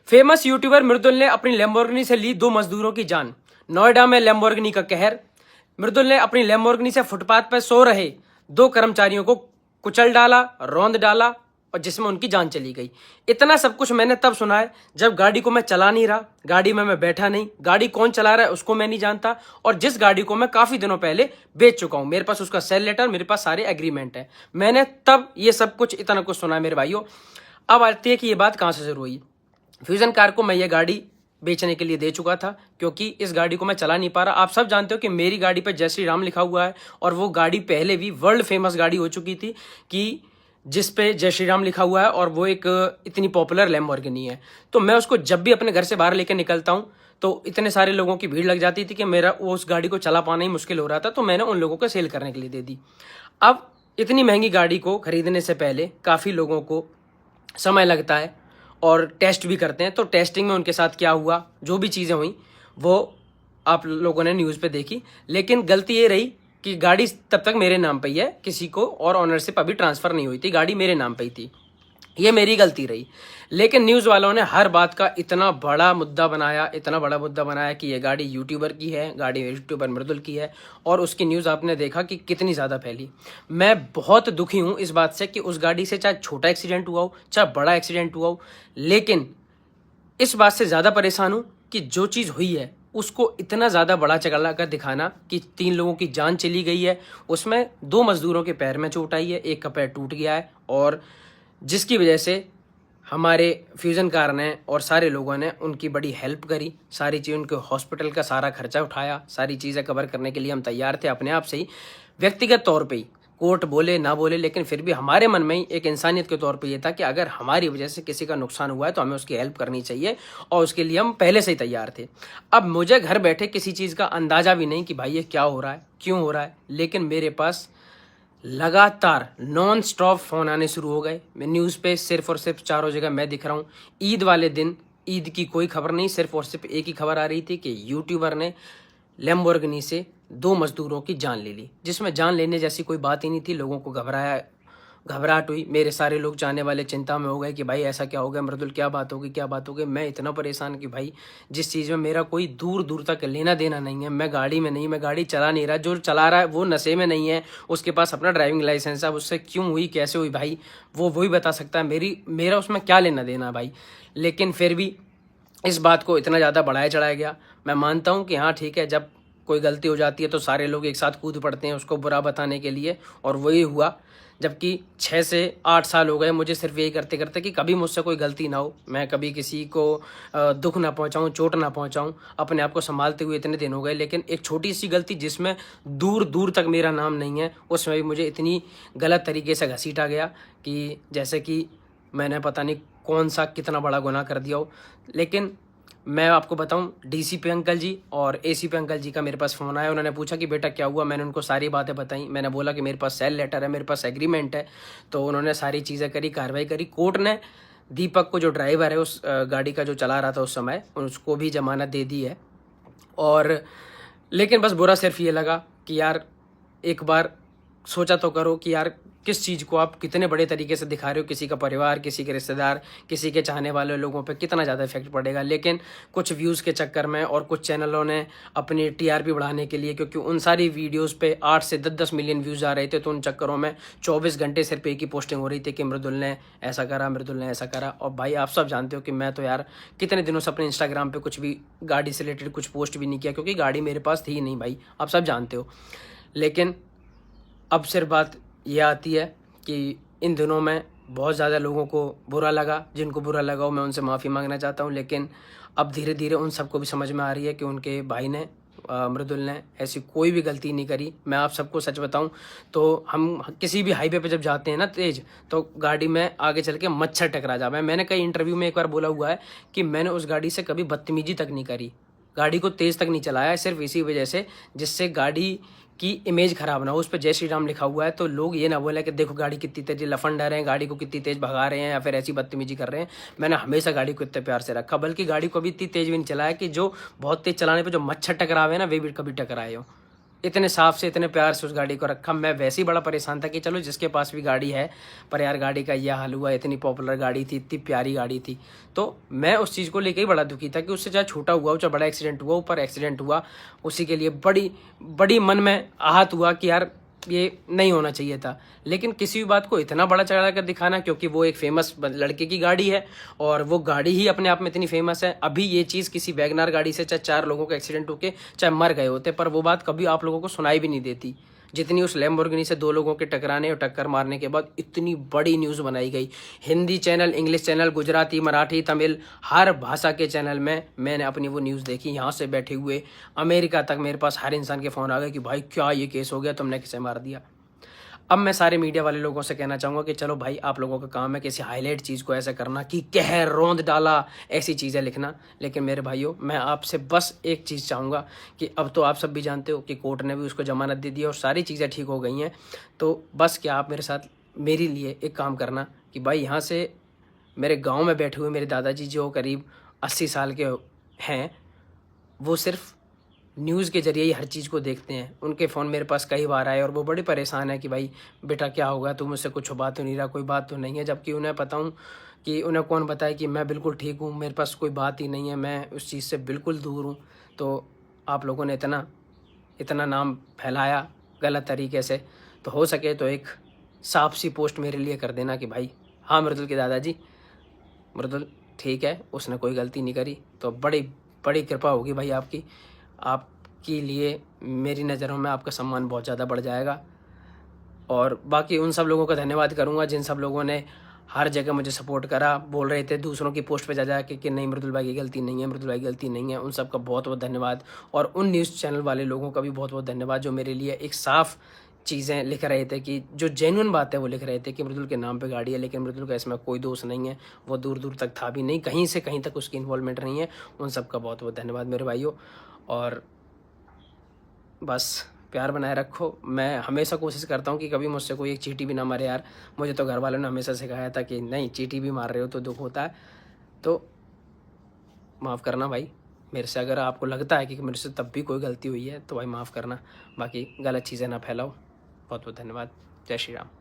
Famous YouTuber मृदुल ने अपनी Lamborghini से ली 2 मजदूरों की जान। नोएडा में लैम्बोर्गिनी का कहर। मृदुल ने अपनी लैम्बोर्गिनी से फुटपाथ पर सो रहे 2 कर्मचारियों को कुचल डाला, रौंद डाला और जिसमें उनकी जान चली गई। इतना सब कुछ मैंने तब सुना है जब गाड़ी को मैं चला नहीं रहा, गाड़ी में मैं बैठा नहीं, गाड़ी कौन चला रहा है उसको मैं नहीं जानता, और जिस गाड़ी को मैं काफी दिनों पहले बेच चुका हूं, मेरे पास उसका सेल लेटर, मेरे पास सारे एग्रीमेंट है। मैंने तब ये सब कुछ इतना कुछ सुना है मेरे भाइयों। अब आती है कि ये बात कहां से शुरू हुई। फ्यूजन कार को मैं ये गाड़ी बेचने के लिए दे चुका था क्योंकि इस गाड़ी को मैं चला नहीं पा रहा। आप सब जानते हो कि मेरी गाड़ी पे जय श्री राम लिखा हुआ है और वो गाड़ी पहले भी वर्ल्ड फेमस गाड़ी हो चुकी थी कि जिस पे जय श्री राम लिखा हुआ है, और वो एक इतनी पॉपुलर लैम्बोर्गिनी है। तो मैं उसको जब भी अपने घर से बाहर लेकर निकलता हूँ तो इतने सारे लोगों की भीड़ लग जाती थी कि मेरा वो उस गाड़ी को चला पाना ही मुश्किल हो रहा था, तो मैंने उन लोगों को सेल करने के लिए दे दी। अब इतनी महंगी गाड़ी को खरीदने से पहले काफ़ी लोगों को समय लगता है और टेस्ट भी करते हैं। तो टेस्टिंग में उनके साथ क्या हुआ, जो भी चीज़ें हुई वो आप लोगों ने न्यूज़ पे देखी। लेकिन गलती ये रही कि गाड़ी तब तक मेरे नाम पे ही है, किसी को और ऑनरशिप अभी ट्रांसफ़र नहीं हुई थी, गाड़ी मेरे नाम पे ही थी। ये मेरी गलती रही। लेकिन न्यूज़ वालों ने हर बात का इतना बड़ा मुद्दा बनाया, इतना बड़ा मुद्दा बनाया कि ये गाड़ी यूट्यूबर की है, गाड़ी यूट्यूबर मृदुल की है, और उसकी न्यूज़ आपने देखा कि कितनी ज़्यादा फैली। मैं बहुत दुखी हूँ इस बात से कि उस गाड़ी से चाहे छोटा एक्सीडेंट हुआ हो चाहे बड़ा एक्सीडेंट हुआ हो, लेकिन इस बात से ज़्यादा परेशान हूँ कि जो चीज़ हुई है उसको इतना ज़्यादा बड़ा चला कर दिखाना कि 3 लोगों की जान चली गई है, उसमें 2 मजदूरों के पैर में चोट आई है, एक का पैर टूट गया है, और जिसकी वजह से हमारे फ्यूज़न कार ने और सारे लोगों ने उनकी बड़ी हेल्प करी, सारी चीज़, उनके हॉस्पिटल का सारा खर्चा उठाया, सारी चीज़ें कवर करने के लिए हम तैयार थे अपने आप से ही, व्यक्तिगत तौर पे ही। कोर्ट बोले ना बोले, लेकिन फिर भी हमारे मन में ही एक इंसानियत के तौर पे ये था कि अगर हमारी वजह से किसी का नुकसान हुआ है तो हमें उसकी हेल्प करनी चाहिए, और उसके लिए हम पहले से ही तैयार थे। अब मुझे घर बैठे किसी चीज़ का अंदाज़ा भी नहीं कि भाई ये क्या हो रहा है, क्यों हो रहा है, लेकिन मेरे पास लगातार नॉन स्टॉप फ़ोन आने शुरू हो गए। मैं न्यूज़ पे सिर्फ और सिर्फ चारों जगह मैं दिख रहा हूँ। ईद वाले दिन ईद की कोई खबर नहीं, सिर्फ और सिर्फ एक ही खबर आ रही थी कि यूट्यूबर ने लैम्बोर्गिनी से 2 मजदूरों की जान ले ली, जिसमें जान लेने जैसी कोई बात ही नहीं थी। लोगों को घबराहट हुई। मेरे सारे लोग चाहने वाले चिंता में हो गए कि भाई ऐसा क्या हो गया मृदुल, क्या बात होगी, क्या बात होगी। मैं इतना परेशान कि भाई जिस चीज़ में मेरा कोई दूर दूर तक लेना देना नहीं है, मैं गाड़ी में नहीं, मैं गाड़ी चला नहीं रहा, जो चला रहा है वो नशे में नहीं है, उसके पास अपना ड्राइविंग लाइसेंस है, उससे क्यों हुई, कैसे हुई भाई वो वही बता सकता है, मेरा उसमें क्या लेना देना भाई। लेकिन फिर भी इस बात को इतना ज़्यादा बढ़ाया चढ़ाया गया। मैं मानता हूँ कि हाँ ठीक है, जब कोई गलती हो जाती है तो सारे लोग एक साथ कूद पड़ते हैं उसको बुरा बताने के लिए, और वही हुआ। जबकि 6 से 8 साल हो गए मुझे सिर्फ यही करते करते कि कभी मुझसे कोई गलती ना हो, मैं कभी किसी को दुख ना पहुंचाऊं, चोट ना पहुंचाऊं, अपने आप को संभालते हुए इतने दिन हो गए। लेकिन एक छोटी सी गलती जिसमें दूर दूर तक मेरा नाम नहीं है, उसमें भी मुझे इतनी गलत तरीके से घसीटा गया कि जैसे कि मैंने पता नहीं कौन सा कितना बड़ा गुनाह कर दिया हो। लेकिन मैं आपको बताऊं, डीसीपी अंकल जी और एसीपी अंकल जी का मेरे पास फ़ोन आया। उन्होंने पूछा कि बेटा क्या हुआ, मैंने उनको सारी बातें बताई। मैंने बोला कि मेरे पास सेल लेटर है, मेरे पास एग्रीमेंट है। तो उन्होंने सारी चीज़ें करी, कार्रवाई करी। कोर्ट ने दीपक को, जो ड्राइवर है उस गाड़ी का, जो चला रहा था उस समय, उसको भी जमानत दे दी है। और लेकिन बस बुरा सिर्फ ये लगा कि यार एक बार सोचा तो करो कि यार किस चीज़ को आप कितने बड़े तरीके से दिखा रहे हो, किसी का परिवार, किसी के रिश्तेदार, किसी के चाहने वाले लोगों पे कितना ज़्यादा इफेक्ट पड़ेगा। लेकिन कुछ व्यूज़ के चक्कर में और कुछ चैनलों ने अपनी टीआरपी बढ़ाने के लिए, क्योंकि उन सारी वीडियोस पे 8 से 10 मिलियन व्यूज़ आ रहे थे, तो उन चक्करों में 24 घंटे सिर्फ एक ही पोस्टिंग हो रही थी कि मृदुल ने ऐसा करा, मृदुल ने ऐसा करा। और भाई आप सब जानते हो कि मैं तो यार कितने दिनों से अपने इंस्टाग्राम पर कुछ भी गाड़ी से रिलेटेड कुछ पोस्ट भी नहीं किया, क्योंकि गाड़ी मेरे पास थी ही नहीं भाई, आप सब जानते हो। लेकिन अब सिर्फ बात यह आती है कि इन दिनों में बहुत ज़्यादा लोगों को बुरा लगा, जिनको बुरा लगा हो मैं उनसे माफ़ी मांगना चाहता हूं। लेकिन अब धीरे धीरे उन सबको भी समझ में आ रही है कि उनके भाई ने, मृदुल ने, ऐसी कोई भी गलती नहीं करी। मैं आप सबको सच बताऊं तो हम किसी भी हाईवे पे जब जाते हैं ना तेज़, तो गाड़ी में आगे चल के मच्छर टकरा जाता है। मैंने कई इंटरव्यू में एक बार बोला हुआ है कि मैंने उस गाड़ी से कभी बदतमीजी तक नहीं करी, गाड़ी को तेज़ तक नहीं चलाया, सिर्फ इसी वजह से जिससे गाड़ी की इमेज खराब ना हो। उस पर जय श्री राम लिखा हुआ है, तो लोग ये ना बोले कि देखो गाड़ी कितनी तेज लफंडर हैं, गाड़ी को कितनी तेज भगा रहे हैं या फिर ऐसी बदतमीजी कर रहे हैं। मैंने हमेशा गाड़ी को इतने प्यार से रखा, बल्कि गाड़ी को भी इतनी तेज भी नहीं चलाया कि जो बहुत तेज चलाने पे जो मच्छर टकरावे ना वे भी कभी टकराए हो। इतने साफ से इतने प्यार से उस गाड़ी को रखा। मैं वैसे ही बड़ा परेशान था कि चलो जिसके पास भी गाड़ी है, पर यार गाड़ी का यह हाल हुआ। इतनी पॉपुलर गाड़ी थी, इतनी प्यारी गाड़ी थी, तो मैं उस चीज़ को लेकर ही बड़ा दुखी था कि उससे चाहे छोटा हुआ हो चाहे बड़ा एक्सीडेंट हुआ, ऊपर एक्सीडेंट हुआ, उसी के लिए बड़ी बड़ी मन में आहत हुआ कि यार ये नहीं होना चाहिए था। लेकिन किसी भी बात को इतना बड़ा चढ़ा कर दिखाना, क्योंकि वो एक फेमस लड़के की गाड़ी है और वो गाड़ी ही अपने आप में इतनी फेमस है। अभी ये चीज़ किसी वैगनार गाड़ी से चाहे 4 लोगों का एक्सीडेंट होके चाहे मर गए होते, पर वो बात कभी आप लोगों को सुनाई भी नहीं देती, जितनी उस लैम्बोर्गिनी से 2 लोगों के टकराने और टक्कर मारने के बाद इतनी बड़ी न्यूज़ बनाई गई। Hindi channel, English channel, Gujarati, Marathi, Tamil, हर भाषा के चैनल में मैंने अपनी वो न्यूज़ देखी। यहाँ से बैठे हुए अमेरिका तक मेरे पास हर इंसान के फ़ोन आ गए कि भाई क्या ये केस हो गया, तुमने किसे मार दिया। अब मैं सारे मीडिया वाले लोगों से कहना चाहूँगा कि चलो भाई, आप लोगों का काम है किसी हाईलाइट चीज़ को ऐसा करना कि कहर रौंद डाला, ऐसी चीज़ें लिखना। लेकिन मेरे भाइयों, मैं आपसे बस एक चीज़ चाहूँगा कि अब तो आप सब भी जानते हो कि कोर्ट ने भी उसको ज़मानत दे दी और सारी चीज़ें ठीक हो गई हैं। तो बस क्या आप मेरे साथ मेरे लिए एक काम करना कि भाई यहाँ से मेरे गाँव में बैठे हुए मेरे दादाजी जो करीब 80 साल के हैं, वो सिर्फ न्यूज़ के ज़रिए ही हर चीज़ को देखते हैं। उनके फ़ोन मेरे पास कई बार आए और वो बड़े परेशान है कि भाई बेटा क्या होगा, तू मुझसे कुछ बात तो नहीं रहा, कोई बात तो नहीं है। जबकि उन्हें पता हूँ कि उन्हें कौन बताए कि मैं बिल्कुल ठीक हूँ, मेरे पास कोई बात ही नहीं है, मैं उस चीज़ से बिल्कुल दूर हूँ। तो आप लोगों ने इतना नाम फैलाया गलत तरीके से, तो हो सके तो एक साफ सी पोस्ट मेरे लिए कर देना कि भाई हाँ मृदुल के दादाजी, मृदुल ठीक है, उसने कोई गलती नहीं करी। तो बड़ी बड़ी कृपा होगी भाई आपकी। आपके लिए मेरी नज़रों में आपका सम्मान बहुत ज़्यादा बढ़ जाएगा। और बाकी उन सब लोगों का धन्यवाद करूंगा जिन सब लोगों ने हर जगह मुझे सपोर्ट करा, बोल रहे थे दूसरों की पोस्ट पे जा जा के कि नहीं मृदुल भाई की गलती नहीं है, मृदुल भाई की गलती नहीं है। उन सब का बहुत बहुत धन्यवाद। और उन न्यूज़ चैनल वाले लोगों का भी बहुत बहुत धन्यवाद जो मेरे लिए एक साफ़ चीज़ें लिख रहे थे, कि जो जेन्युइन बात है वो लिख रहे थे कि मृदुल के नाम पे गाड़ी है, लेकिन मृदुल का इसमें कोई दोष नहीं है, वो दूर दूर तक था भी नहीं, कहीं से कहीं तक उसकी इन्वॉल्वमेंट नहीं है। उन सब का बहुत बहुत धन्यवाद मेरे भाइयों। और बस प्यार बनाए रखो। मैं हमेशा कोशिश करता हूँ कि कभी मुझसे कोई एक चींटी भी ना मारे यार। मुझे तो घर वालों ने हमेशा सिखाया था कि नहीं, चींटी भी मार रहे हो तो दुख होता है। तो माफ़ करना भाई मेरे से, अगर आपको लगता है कि मेरे से तब भी कोई गलती हुई है तो भाई माफ़ करना। बाकी गलत चीज़ें ना फैलाओ। बहुत बहुत धन्यवाद। जय श्री राम।